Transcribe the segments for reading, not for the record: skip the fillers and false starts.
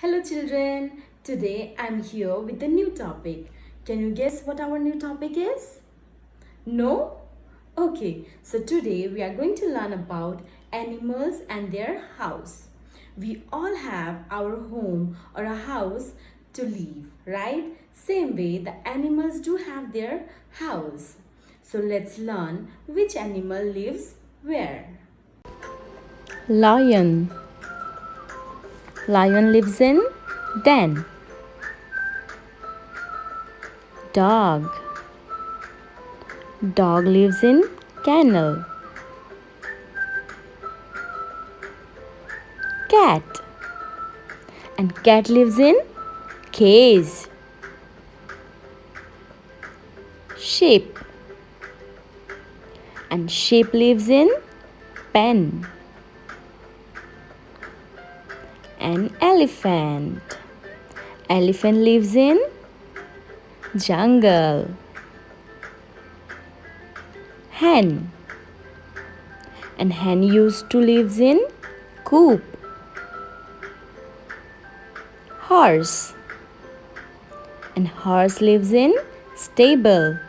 Hello children, today I'm here with a new topic. Can you guess what our new topic is? No? Okay, so today we are going to learn about animals and their house. We all have our home or a house to live, right? Same way the animals do have their house. So let's learn which animal lives where. Lion. Lion lives in den. Dog. Dog lives in kennel. Cat. And cat lives in cage. Sheep. And sheep lives in pen. An elephant. Elephant lives in jungle. Hen. And hen used to lives in coop. Horse. And horse lives in stable.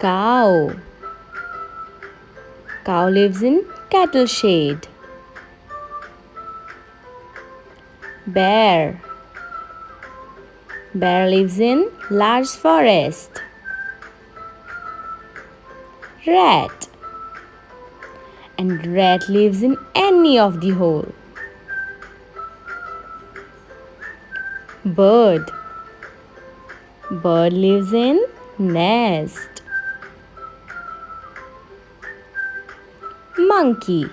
Cow. Cow lives in cattle shed. Bear. Bear lives in large forest. Rat. And rat lives in any of the hole. Bird. Bird lives in nest. Monkey.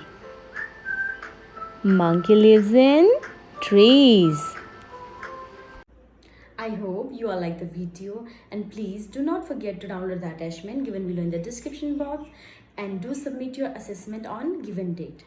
Monkey lives in trees. I hope you all like the video, and please do not forget to download the attachment given below in the description box and do submit your assessment on given date.